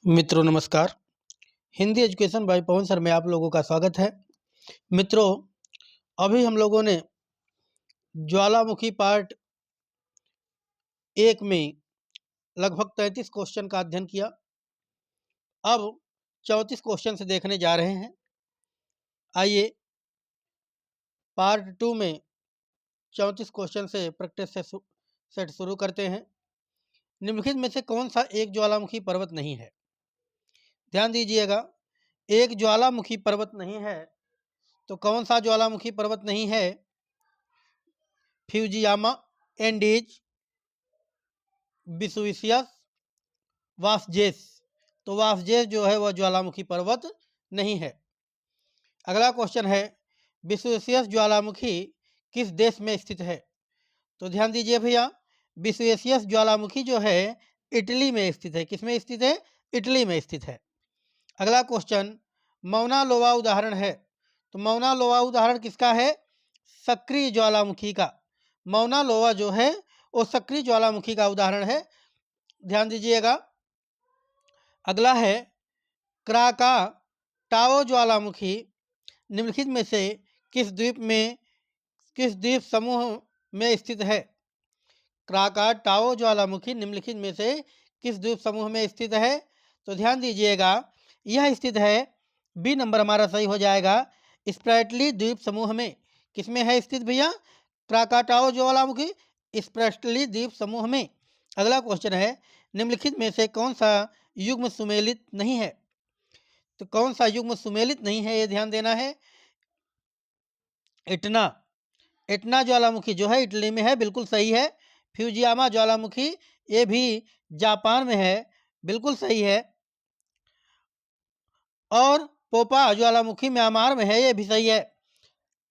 मित्रों नमस्कार। Hindi education by Pawan sir में आप लोगों का स्वागत है। मित्रों, अभी हम लोगों ने ज्वालामुखी पार्ट 1 में लगभग 33 क्वेश्चन का अध्ययन किया। अब 34 क्वेश्चन से देखने जा रहे हैं। आइए पार्ट 2 में 34 क्वेश्चन से प्रैक्टिस से सेट शुरू करते हैं। निम्नलिखित में से कौन सा एक ज्वालामुखी पर्वत नहीं है? ध्यान दीजिएगा, एक ज्वालामुखी पर्वत नहीं है तो कौन सा ज्वालामुखी पर्वत नहीं है? Fujiyama, Andes, Vesuvius, Vosges. तो वासजेस जो है वह ज्वालामुखी पर्वत नहीं है। अगला क्वेश्चन है, विसुविसियस ज्वालामुखी किस देश में स्थित है? तो ध्यान दीजिए भैया, विसुविसियस ज्वालामुखी जो है इटली में स्थित है। किस में स्थित है? इटली में स्थित है। अगला क्वेश्चन, मौना लोवा उदाहरण है। तो मौना लोवा उदाहरण किसका है? सक्रिय ज्वालामुखी का। मौना लोवा जो है वो सक्रिय ज्वालामुखी का उदाहरण है। ध्यान दीजिएगा। अगला है, क्राका टाओ ज्वालामुखी निम्नलिखित में से किस द्वीप समूह में स्थित है? क्राका टाओ ज्वालामुखी निम्नलिखित में से किस द्वीप समूह में स्थित है? तो ध्यान दीजिएगा, यह स्थित है, बी नंबर हमारा सही हो जाएगा, स्प्रेटली द्वीप समूह में। किसमें है स्थित भैया? क्राकाटाओ ज्वालामुखी स्प्रेटली द्वीप समूह में। अगला क्वेश्चन है, निम्नलिखित में से कौन सा युग्म सुमेलित नहीं है? तो कौन सा युग्म सुमेलित नहीं है, ये ध्यान देना है। इटना, इटना ज्वालामुखी जो है इटली में है, बिल्कुल सही है। फ्यूजियामा ज्वालामुखी ये भी जापान में है, बिल्कुल सही है। और पोपा ज्वालामुखी म्यांमार में है, ये भी सही है।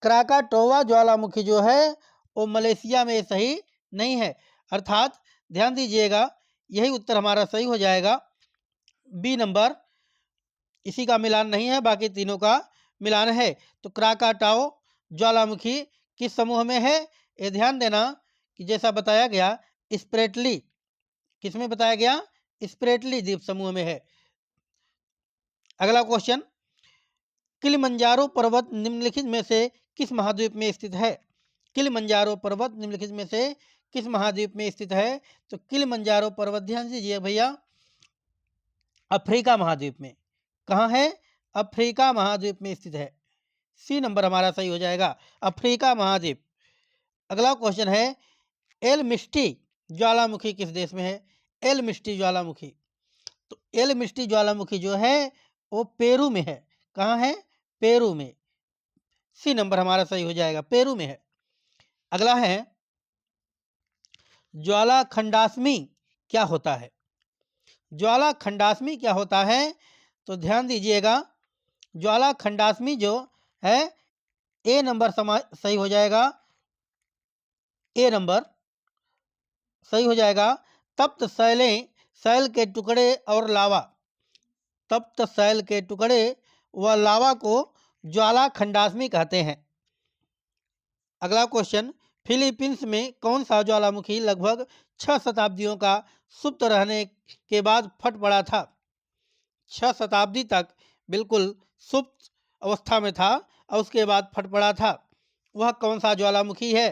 क्राकाटोवा ज्वालामुखी जो है वो मलेशिया में सही नहीं है। अर्थात ध्यान दीजिएगा, यही उत्तर हमारा सही हो जाएगा, बी नंबर। इसी का मिलान नहीं है, बाकी तीनों का मिलान है। तो क्राकाटाओ ज्वालामुखी किस समूह में है? ये ध्यान देना कि जैसा बताया गया, स्प्रेटली, किसमें बताया गया? स्प्रेटली द्वीप समूह में है। अगला क्वेश्चन, किलिमंजारो पर्वत निम्नलिखित में से किस महाद्वीप में स्थित है? किलिमंजारो पर्वत निम्नलिखित में से किस महाद्वीप में स्थित है? तो किलिमंजारो पर्वत ध्यान दीजिए भैया, अफ्रीका महाद्वीप में। कहाँ है? अफ्रीका महाद्वीप में स्थित है। सी नंबर हमारा सही हो जाएगा, अफ्रीका महाद्वीप। अगला क्वेश्चन है, एल मिस्टी ज्वालामुखी किस देश में है? एल मिस्टी ज्वालामुखी, तो एल मिस्टी ज्वालामुखी जो है वो पेरू में है। कहाँ है? पेरू में। सी नंबर हमारा सही हो जाएगा, पेरू में है। अगला है, ज्वाला खंडास्मी क्या होता है? ज्वाला खंडास्मी क्या होता है? तो ध्यान दीजिएगा, ज्वाला खंडास्मी जो है, ए नंबर सही हो जाएगा, ए नंबर सही हो जाएगा। तप्त शैलें, शैल के टुकड़े और लावा, तप्त शैल के टुकड़े व लावा को ज्वाला खंडास्मी कहते हैं। अगला क्वेश्चन, फिलीपींस में कौन सा ज्वालामुखी लगभग 6 शताब्दियों का सुप्त रहने के बाद फट पड़ा था? 6 शताब्दी तक बिल्कुल सुप्त अवस्था में था और उसके बाद फट पड़ा था। वह कौन सा ज्वालामुखी है?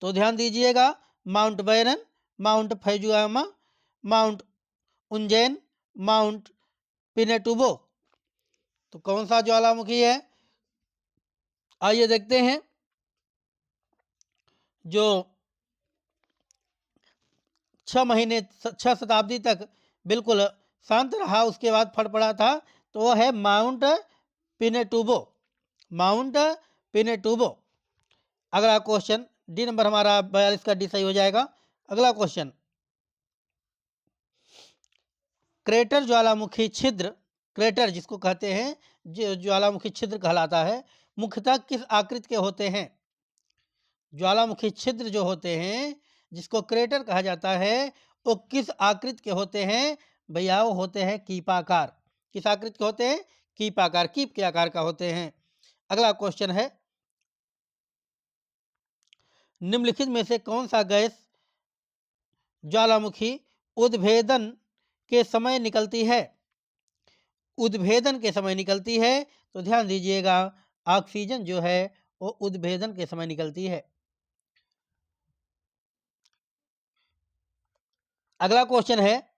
तो ध्यान दीजिएगा, माउंट बैरन, माउंट फैजुआमा, माउंट उज्जैन, माउंट पिनेटुबो। तो कौन सा ज्वालामुखी है? आइए देखते हैं। जो 6 शताब्दी तक बिल्कुल शांत रहा, उसके बाद फट पड़ा था, तो वह है माउंट पिनेटुबो, माउंट पिनेटुबो। अगला क्वेश्चन, डी नंबर हमारा 42 का डी सही हो जाएगा। अगला क्वेश्चन, क्रेटर ज्वालामुखी छिद्र, क्रेटर जिसको कहते हैं, जो ज्वालामुखी छिद्र कहलाता है, मुख्यतः किस आकृति के होते हैं? ज्वालामुखी छिद्र जो होते हैं, जिसको क्रेटर कहा जाता है, वो किस आकृति के होते हैं? भैया वो होते हैं कीपाकार। किस आकृति के होते हैं? कीपाकार, कीप के आकार का होते हैं। अगला क्वेश्चन है, निम्नलिखित में से कौन सा गैस ज्वालामुखी उद्भेदन के समय निकलती है? उद्भेदन के समय निकलती है। तो ध्यान दीजिएगा, ऑक्सीजन जो है वो उद्भेदन के समय निकलती है। अगला क्वेश्चन है,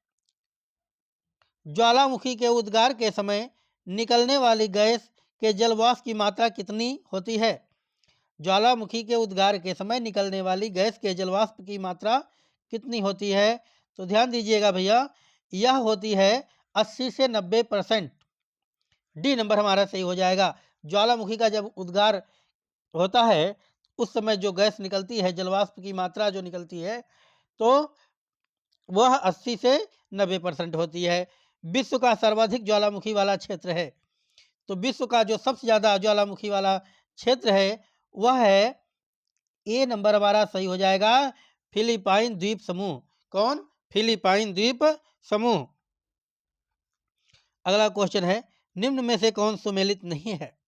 ज्वालामुखी के उद्गार के समय निकलने वाली गैस के जलवाष्प की मात्रा कितनी होती है? ज्वालामुखी के उद्गार के समय निकलने वाली गैस के जलवाष्प की मात्रा कितनी होती है? तो ध्यान दीजिएगा भैया, यह होती है 80 से 90%। डी नंबर हमारा सही हो जाएगा। ज्वालामुखी का जब उद्गार होता है उस समय जो गैस निकलती है, जलवाष्प की मात्रा जो निकलती है, तो वह 80 से 90% होती है। विश्व का सर्वाधिक ज्वालामुखी वाला क्षेत्र है, तो विश्व का जो सबसे ज्यादा ज्वालामुखी वाला क्षेत्र है वह है, ए नंबर हमारा सही हो जाएगा, फिलिपाइन द्वीप समूह। कौन? फिलिपाइन द्वीप समूह। अगला क्वेश्चन है, निम्न में से कौन सुमेलित नहीं है?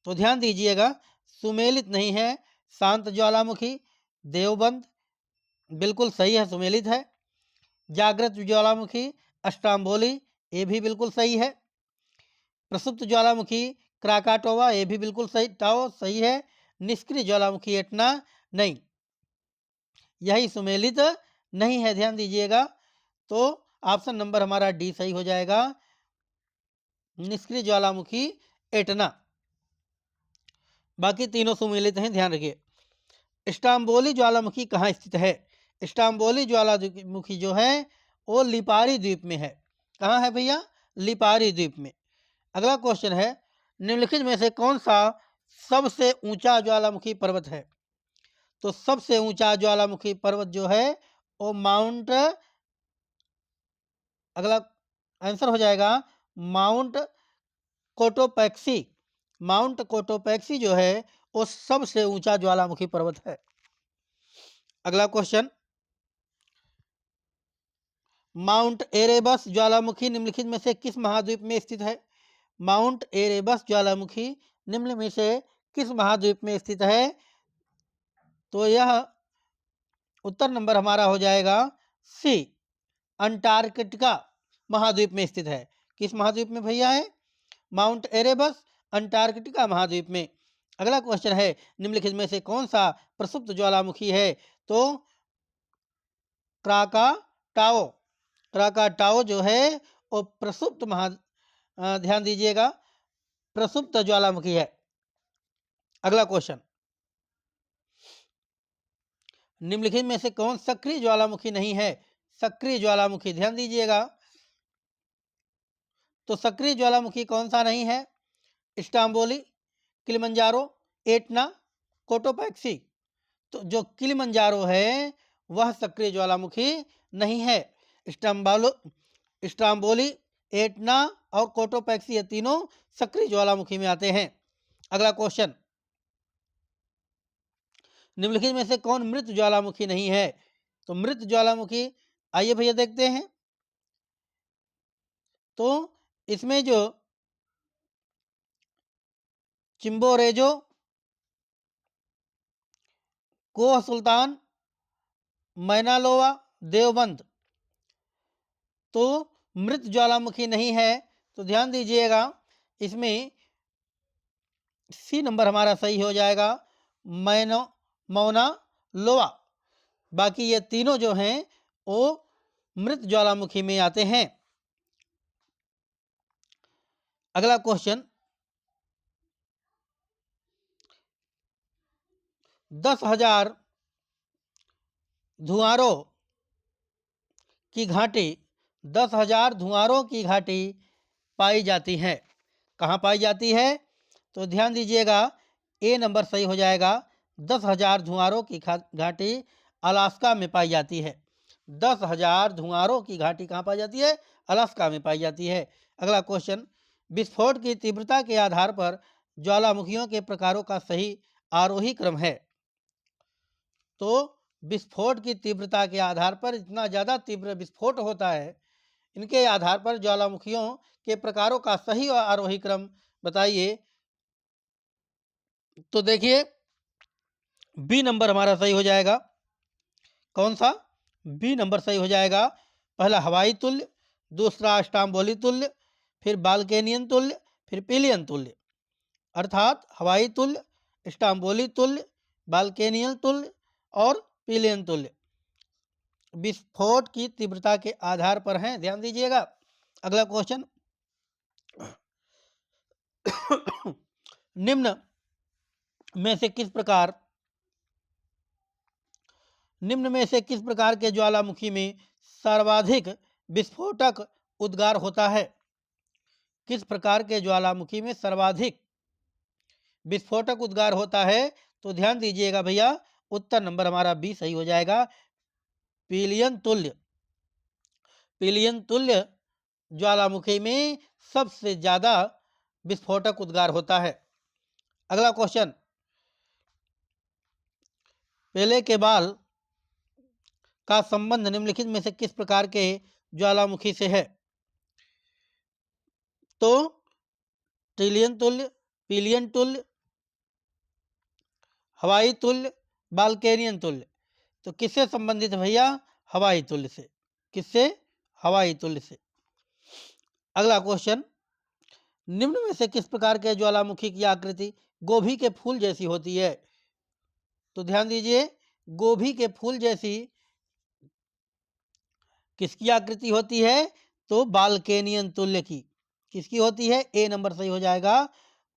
तो ध्यान दीजिएगा, सुमेलित नहीं है शांत ज्वालामुखी, देवबंद बिल्कुल सही है, सुमेलित है। जागृत ज्वालामुखी अस्टाम्बोली, ये भी बिल्कुल सही है। प्रसुप्त ज्वालामुखी क्राकाटोवा, ये भी बिल्कुल सही, टाओ सही है। निष्क्रिय ज्वालामुखी एटना नहीं, यही सुमेलित नहीं है, ध्यान दीजिएगा। तो ऑप्शन नंबर हमारा डी सही हो जाएगा, निष्क्रिय ज्वालामुखी एटना। बाकी तीनों सुमेलित हैं, ध्यान रखिए। स्टाम्बोली ज्वालामुखी कहाँ स्थित है? स्टाम्बोली ज्वालामुखी जो है वो लिपारी द्वीप में है। कहाँ है भैया? लिपारी द्वीप में। अगला क्वेश्चन है, निम्नलिखित में से कौन सा सबसे ऊंचा ज्वालामुखी पर्वत है? तो सबसे ऊंचा ज्वालामुखी पर्वत जो है वो माउंट, अगला आंसर हो जाएगा माउंट कोटोपैक्सी। माउंट कोटोपैक्सी जो है वो सबसे ऊंचा ज्वालामुखी पर्वत है। अगला क्वेश्चन, माउंट एरेबस ज्वालामुखी निम्नलिखित में से किस महाद्वीप में स्थित है? माउंट एरेबस ज्वालामुखी निम्न में से किस महाद्वीप में स्थित है? तो यह उत्तर नंबर हमारा हो जाएगा सी, अंटार्कटिका महाद्वीप में स्थित है। किस महाद्वीप में भैया है? माउंट एरेबस अंटार्कटिका महाद्वीप में। अगला क्वेश्चन है, निम्नलिखित में से कौन सा प्रसुप्त ज्वालामुखी है? तो क्राकाटाओ, क्राकाटाओ जो है वो प्रसुप्त ध्यान दीजिएगा, प्रसुप्त ज्वालामुखी है। अगला क्वेश्चन, निम्नलिखित में से कौन सक्रिय ज्वालामुखी नहीं है? सक्रिय ज्वालामुखी, ध्यान दीजिएगा, तो सक्रिय ज्वालामुखी कौन सा नहीं है? स्टाम्बोली, किलिमंजारो, एटना, कोटोपैक्सी। तो जो किलिमंजारो है वह सक्रिय ज्वालामुखी नहीं है। स्टाम्बोली, एटना और कोटोपैक्सी ये तीनों सक्रिय ज्वालामुखी में आते हैं। अगला क्वेश्चन, निम्नलिखित में से कौन मृत ज्वालामुखी नहीं है? तो मृत ज्वालामुखी, आइए भैया देखते हैं। तो इसमें जो चिम्बोरेजो, कोह सुल्तान, मैनालोवा, देवबंद, तो मृत ज्वालामुखी नहीं है। तो ध्यान दीजिएगा, इसमें सी नंबर हमारा सही हो जाएगा, मौना लोवा। बाकी ये तीनों जो हैं वो मृत ज्वालामुखी में आते हैं। अगला क्वेश्चन, 10,000 धुआंरों की घाटी, 10,000 धुआंरों की घाटी पाई जाती है। कहाँ पाई जाती है? तो ध्यान दीजिएगा, ए नंबर सही हो जाएगा, 10,000 धुआंरों की घाटी अलास्का में पाई जाती है। 10,000 धुआंरों की घाटी कहाँ पाई जाती है? अलास्का में पाई जाती है। अगला क्वेश्चन, विस्फोट की तीव्रता के आधार पर ज्वालामुखियों के प्रकारों का सही आरोही क्रम है। तो विस्फोट की तीव्रता के आधार पर, इतना ज़्यादा तीव्र विस्फोट होता है, इनके आधार पर ज्वालामुखियों के प्रकारों का सही और आरोही क्रम बताइए। तो देखिए, बी नंबर हमारा सही हो जाएगा। कौन सा? बी नंबर सही हो जाएगा, पहला हवाई तुल्य, दूसरा स्टाम्बोली तुल्य, फिर बाल्केनियन तुल्य, फिर पिलियन तुल्य। अर्थात हवाई तुल्य, स्टाम्बोली तुल्य, बाल्केनियन तुल्य और पिलियन तुल्य विस्फोट की तीव्रता के आधार पर हैं। ध्यान दीजिएगा। अगला क्वेश्चन, निम्न में से किस प्रकार के ज्वालामुखी में सर्वाधिक विस्फोटक उद्गार होता है? किस प्रकार के ज्वालामुखी में सर्वाधिक विस्फोटक उद्गार होता है? तो ध्यान दीजिएगा भैया, उत्तर नंबर हमारा बी सही हो जाएगा। पिलियन तुल्य ज्वालामुखी में सबसे ज्यादा विस्फोटक उद्गार होता है। अगला क्वेश्चन, पेले के बाल का संबंध निम्नलिखित में से किस प्रकार के ज्वालामुखी से है? तो ट्रिलियन तुल्य, पिलियन तुल्य, हवाई तुल्य, बाल्केनियन तुल्य। तो किससे संबंधित है भैया? हवाई तुल्य से। किससे? हवाई तुल्य से। अगला क्वेश्चन, निम्न में से किस प्रकार के ज्वालामुखी की आकृति गोभी के फूल जैसी होती है? तो ध्यान दीजिए, गोभी के फूल जैसी किसकी आकृति होती है? तो बाल्केनियन तुल्य की। किसकी होती है? ए नंबर सही हो जाएगा।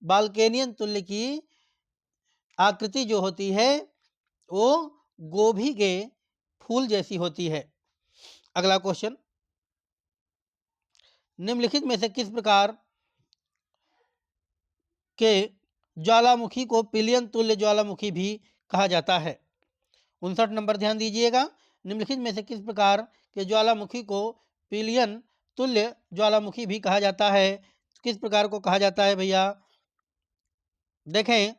बाल्केनियन तुल्य की आकृति जो होती है वो गोभी के फूल जैसी होती है। अगला क्वेश्चन, निम्नलिखित में से किस प्रकार के ज्वालामुखी को पिलियन तुल्य ज्वालामुखी भी कहा जाता है? 59 नंबर ध्यान दीजिएगा। निम्नलिखित में से किस प्रकार के ज्वालामुखी को पिलियन तुल्य ज्वालामुखी भी कहा जाता है? किस प्रकार को कहा जाता है भैया? देखें,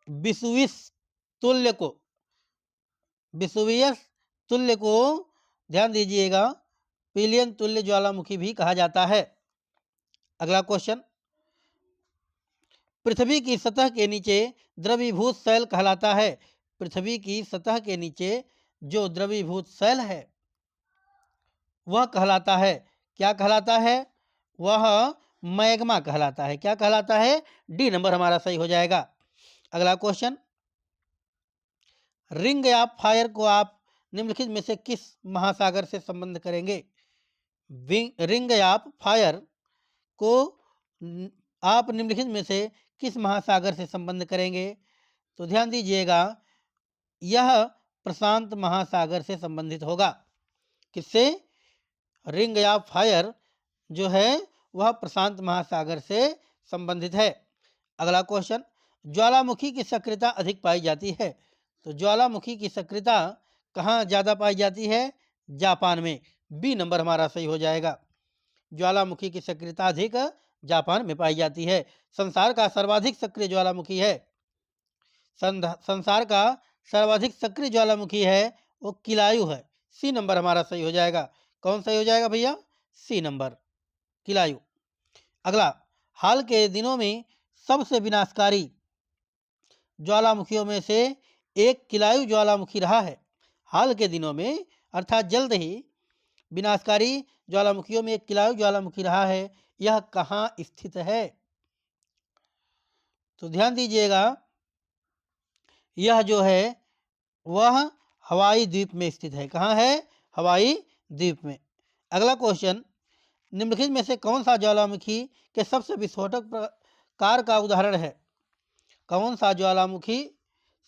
विसुविस तुल्य को ध्यान दीजिएगा पिलियन तुल्य ज्वालामुखी भी कहा जाता है। अगला क्वेश्चन, पृथ्वी की सतह के नीचे द्रवीभूत शैल कहलाता है। पृथ्वी की सतह के नीचे जो द्रवीभूत शैल है वह कहलाता है, क्या कहलाता है? वह मैग्मा कहलाता है। क्या कहलाता है? डी नंबर हमारा सही हो जाएगा। अगला क्वेश्चन, रिंग ऑफ फायर को आप निम्नलिखित में से किस महासागर से संबंध करेंगे? रिंग ऑफ फायर को आप निम्नलिखित में से किस महासागर से संबंध करेंगे? तो ध्यान दीजिएगा, यह प्रशांत महासागर से संबंधित होगा। किससे? रिंग ऑफ फायर जो है वह प्रशांत महासागर से संबंधित है। अगला क्वेश्चन, ज्वालामुखी की सक्रियता अधिक पाई जाती है। तो ज्वालामुखी की सक्रियता कहाँ ज़्यादा पाई जाती है? जापान में। बी नंबर हमारा सही हो जाएगा। ज्वालामुखी की सक्रियता अधिक जापान में पाई जाती है। संसार का सर्वाधिक सक्रिय ज्वालामुखी है, संसार का सर्वाधिक सक्रिय ज्वालामुखी है वो किलायु है। सी नंबर हमारा सही हो जाएगा। कौन सही हो जाएगा भैया? C number, Kilauea. अगला, हाल के दिनों में सबसे विनाशकारी ज्वालामुखियों में से एक किलायु ज्वालामुखी रहा है। हाल के दिनों में अर्थात जल्द ही विनाशकारी ज्वालामुखियों में एक किलायु ज्वालामुखी रहा है। यह कहाँ स्थित है? तो ध्यान दीजिएगा, यह जो है वह हवाई द्वीप में स्थित है। कहाँ है? हवाई द्वीप में। अगला क्वेश्चन, निम्नलिखित में से कौन सा ज्वालामुखी के सबसे विस्फोटक प्रकार का उदाहरण है? कौन सा ज्वालामुखी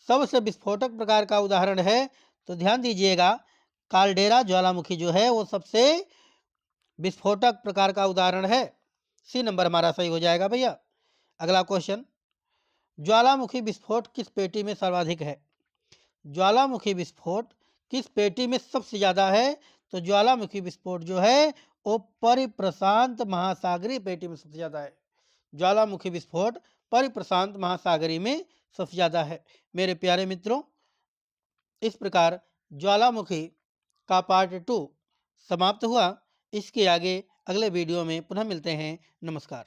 सबसे विस्फोटक प्रकार का उदाहरण है? तो ध्यान दीजिएगा, काल्डेरा ज्वालामुखी जो है वो सबसे विस्फोटक प्रकार का उदाहरण है। सी नंबर हमारा सही हो जाएगा भैया। अगला क्वेश्चन, ज्वालामुखी विस्फोट किस पेटी में सर्वाधिक है? ज्वालामुखी विस्फोट किस पेटी में सबसे ज्यादा है? तो ज्वालामुखी विस्फोट जो है वो परिप्रशांत महासागरीय पेटी में सबसे ज्यादा है। ज्वालामुखी विस्फोट परिप्रशांत महासागरीय में सबसे ज्यादा है। मेरे प्यारे मित्रों, इस प्रकार ज्वालामुखी का पार्ट 2 समाप्त हुआ। इसके आगे अगले वीडियो में पुनः मिलते हैं। नमस्कार।